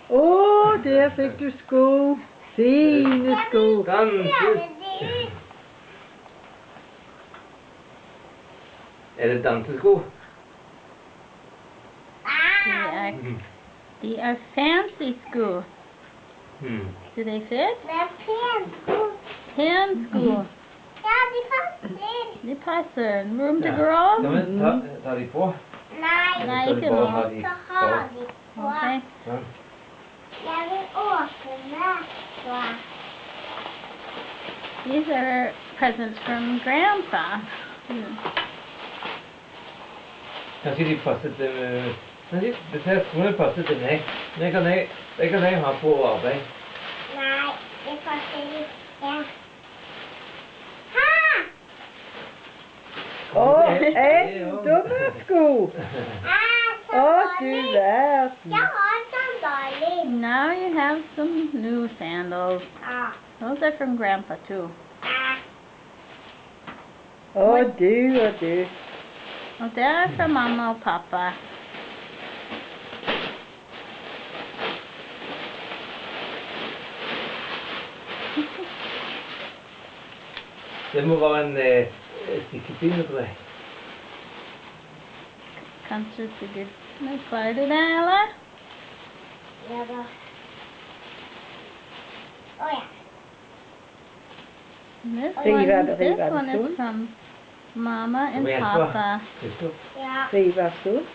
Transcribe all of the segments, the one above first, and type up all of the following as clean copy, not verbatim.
Der fikk du sko. Fine sko. Er det dansesko? De er fancy sko. Do they fit? They're pensko. Pensko. Ja, de passer. De passer. Room to grow? Kan vi ta de på? Nei, Nei, Så ikke bare nå. ha de så på. har de på. Okay. Sånn. Jeg vil åpne så. These are presents from Grandpa. Kanskje de passer til... Kanskje disse her skoene passer til meg. Det kan jeg ha på arbeid. Nei, det passer ikke. Ha! Enda med sko. Du verden. Jeg har sandaler. Now you have some new sandals. Those are from Grandpa too. Du. Og det er fra mamma og pappa. Det må være en stikkepinne, tror jeg. Kanskje sikkert. Men klarer du det, eller? Ja da. Åja. This River one det is from Mama and Kom igjen, så. Papa. Kristoff. Ja. River sunt.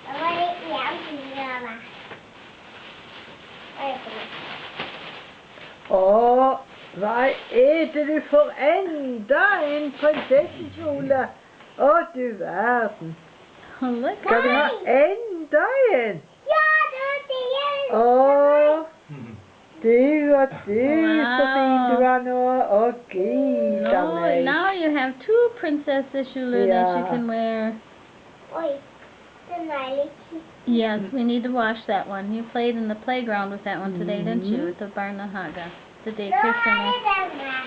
Da var det en ting av meg. Hva er det du får enda en prinsessekjole? Du verden. Look Skal at du ha it. enda en? Ja, det var det jeg Du, så fin du er nå. Gud a No, meg. now you have two princesses-kjoler that you Yeah. can wear. Oi, den er litt kjip. Yes, we need to wash that one. You played in the playground with that one today, didn't you? At the Barnahaga, the Da daycare er center.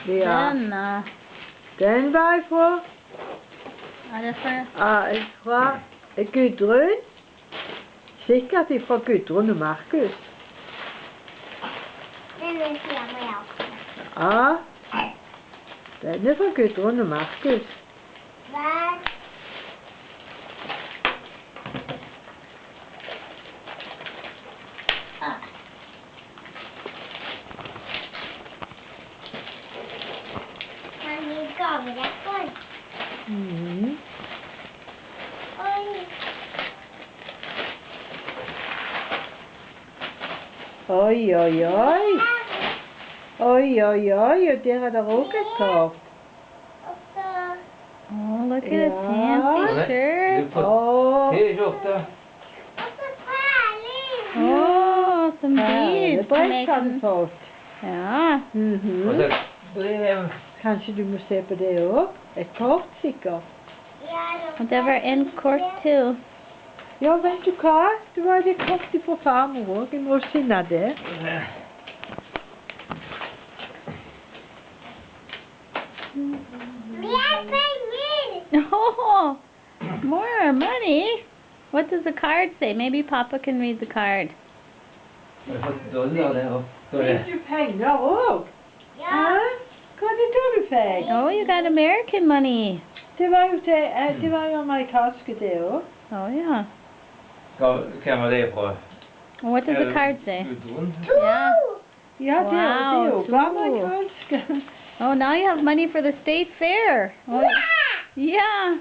det denne. Ja, Then, den var ifra er det for... fra Gudrun. Sikkert ifra Gudrun og Markus. Denne siden må jeg åpne. Den er fra Gudrun og Markus. Der. Kan vi gaverekker? Oi. Oi, og der er det også et kort. Og så... Oh, look at his Yeah. fancy shirt. Du får T-skjorte. Og så perler. Oh, some beads to Perlebrett make har du them... fått. Ja. Og så brev. Kanskje du må se på det også? Et kort sikkert. Og det var en kort til. Ja, vet du hva? Du har det kort fra farmor også. Jeg må finne det. Mer penger! Oh, more money. What does the card say? Maybe Papa can read the card. Har du fått dollar der oppe? Fikk du penger også? Ja. Hva er det du fikk? Oh, you got American money. Det var jo amerikanske det også. Oh, yeah. Hvem var det fra? What does the card say? Gudrun? Yeah. Ja, det er Wow, jo to. amerikanske. Oh, now you have money for the state fair. Oh, yeah.